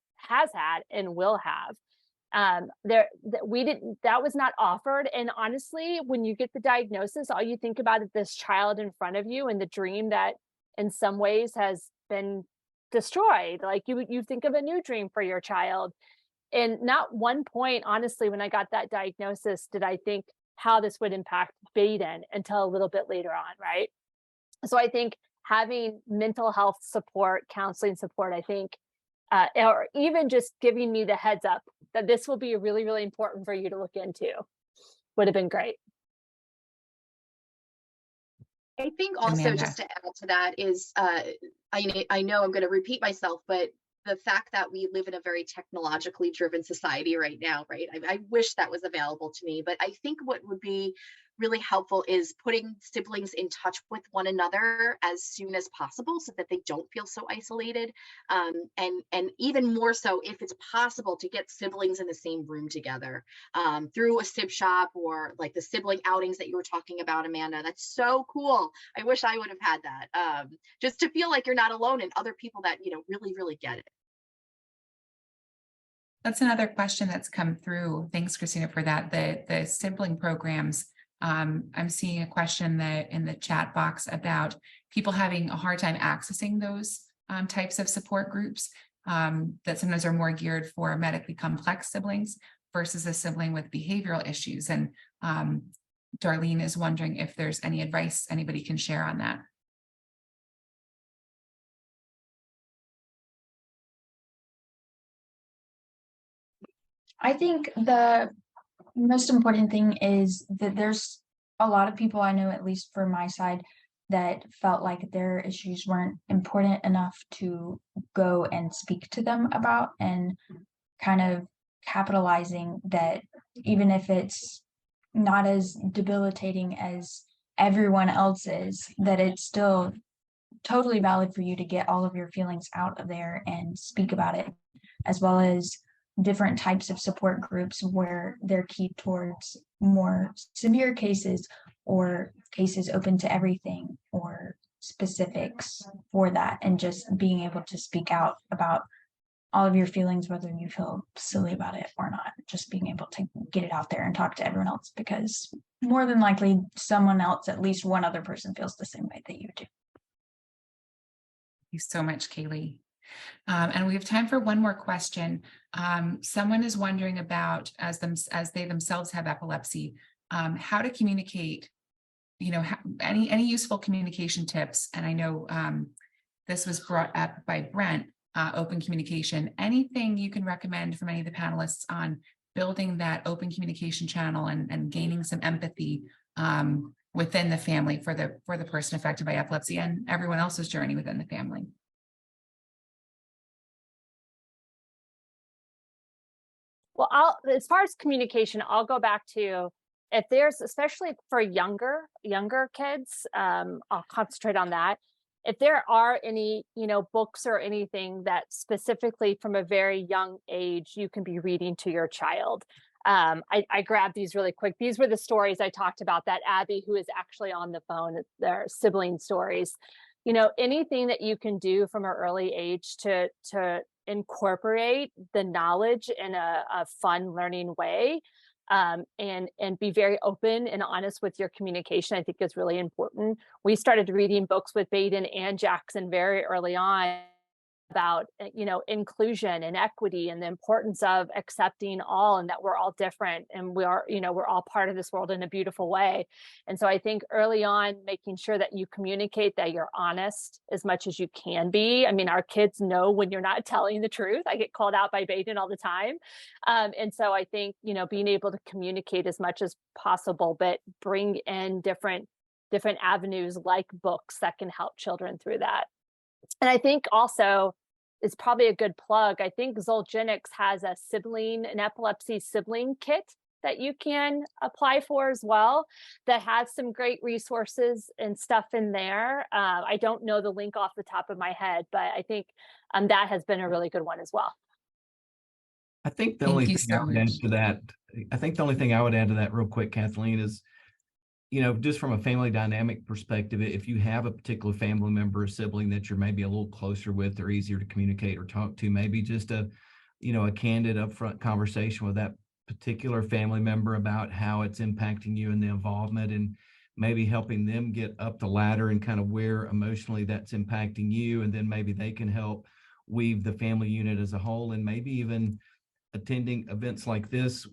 had and will have. That was not offered. And honestly, when you get the diagnosis, all you think about is this child in front of you and the dream that in some ways has been destroyed. Like you think of a new dream for your child. And not one point, honestly, when I got that diagnosis, did I think how this would impact Baden until a little bit later on, right? So I think having mental health support, counseling support, I think, or even just giving me the heads up that this will be really, really important for you to look into would have been great. I think also, Amanda, just to add to that is, I know I'm going to repeat myself, but the fact that we live in a very technologically driven society right now, right? I wish that was available to me, but I think what would be really helpful is putting siblings in touch with one another as soon as possible so that they don't feel so isolated. And even more so, if it's possible, to get siblings in the same room together through a sib shop, or like the sibling outings that you were talking about, Amanda. That's so cool. I wish I would have had that, just to feel like you're not alone and other people that, you know, really, really get it. That's another question that's come through. Thanks, Christina, for that. The sibling programs. I'm seeing a question that in the chat box about people having a hard time accessing those types of support groups that sometimes are more geared for medically complex siblings versus a sibling with behavioral issues. And Darlene is wondering if there's any advice anybody can share on that. I think the most important thing is that there's a lot of people I know, at least for my side, that felt like their issues weren't important enough to go and speak to them about, and kind of capitalizing that even if it's not as debilitating as everyone else's, that it's still totally valid for you to get all of your feelings out of there and speak about it, as well as different types of support groups where they're keyed towards more severe cases or cases open to everything or specifics for that, and just being able to speak out about all of your feelings, whether you feel silly about it or not, just being able to get it out there and talk to everyone else, because more than likely someone else, at least one other person, feels the same way that you do. Thank you so much, Kaylee. And we have time for one more question. Someone is wondering about, as they themselves have epilepsy, how to communicate, any useful communication tips. And I know this was brought up by Brent, open communication. Anything you can recommend from any of the panelists on building that open communication channel and gaining some empathy within the family for the person affected by epilepsy and everyone else's journey within the family? Well, as far as communication, I'll go back to, if there's, especially for younger kids, I'll concentrate on that. If there are any, books or anything that specifically from a very young age you can be reading to your child. I grabbed these really quick. These were the stories I talked about, that Abby, who is actually on the phone, their sibling stories. Anything that you can do from an early age to incorporate the knowledge in a fun, learning way, and be very open and honest with your communication, I think is really important. We started reading books with Baden and Jackson very early on about, inclusion and equity and the importance of accepting all, and that we're all different, and we are, we're all part of this world in a beautiful way. And so I think early on, making sure that you communicate, that you're honest as much as you can be. I mean, our kids know when you're not telling the truth. I get called out by Baden all the time. And so I think, being able to communicate as much as possible, but bring in different avenues like books that can help children through that. And I think also, it's probably a good plug, I think Zolgenics has an epilepsy sibling kit that you can apply for as well, that has some great resources and stuff in there. I don't know the link off the top of my head, but I think that has been a really good one as well. I think the only thing I would add to that real quick, Kathleen, is, just from a family dynamic perspective, if you have a particular family member or sibling that you're maybe a little closer with or easier to communicate or talk to, maybe just a candid upfront conversation with that particular family member about how it's impacting you and the involvement, and maybe helping them get up the ladder and kind of where emotionally that's impacting you. And then maybe they can help weave the family unit as a whole, and maybe even attending events like this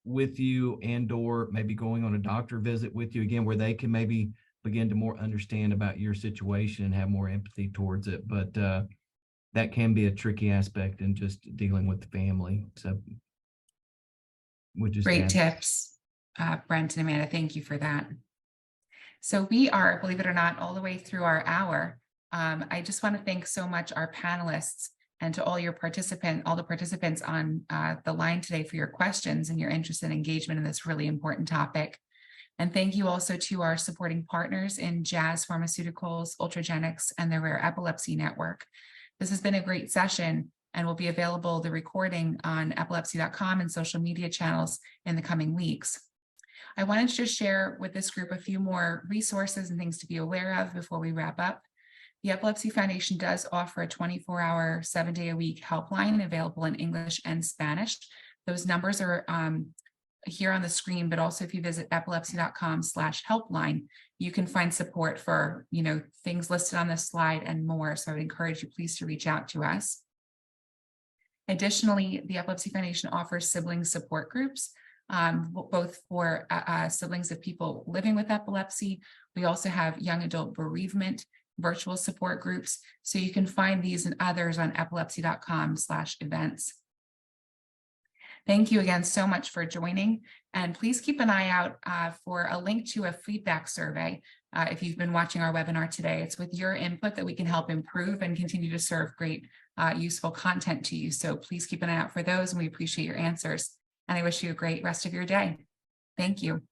with you, and or maybe going on a doctor visit with you again, where they can maybe begin to more understand about your situation and have more empathy towards it. But that can be a tricky aspect in just dealing with the family. So great tips, Brent and Amanda, thank you for that. So we are, believe it or not, all the way through our hour. I just want to thank so much our panelists, and to all the participants on the line today for your questions and your interest and engagement in this really important topic. And thank you also to our supporting partners in Jazz Pharmaceuticals, Ultragenics, and the Rare Epilepsy Network. This has been a great session and will be available, the recording, on epilepsy.com and social media channels in the coming weeks. I wanted to just share with this group a few more resources and things to be aware of before we wrap up. The Epilepsy Foundation does offer a 24-hour, 7-day-a-week helpline available in English and Spanish. Those numbers are here on the screen, but also if you visit epilepsy.com/helpline, you can find support for, things listed on this slide and more. So I would encourage you please to reach out to us. Additionally, the Epilepsy Foundation offers sibling support groups, both for siblings of people living with epilepsy. We also have young adult bereavement virtual support groups. So you can find these and others on epilepsy.com/events. Thank you again so much for joining, and please keep an eye out for a link to a feedback survey. If you've been watching our webinar today, it's with your input that we can help improve and continue to serve great, useful content to you. So please keep an eye out for those, and we appreciate your answers. And I wish you a great rest of your day. Thank you.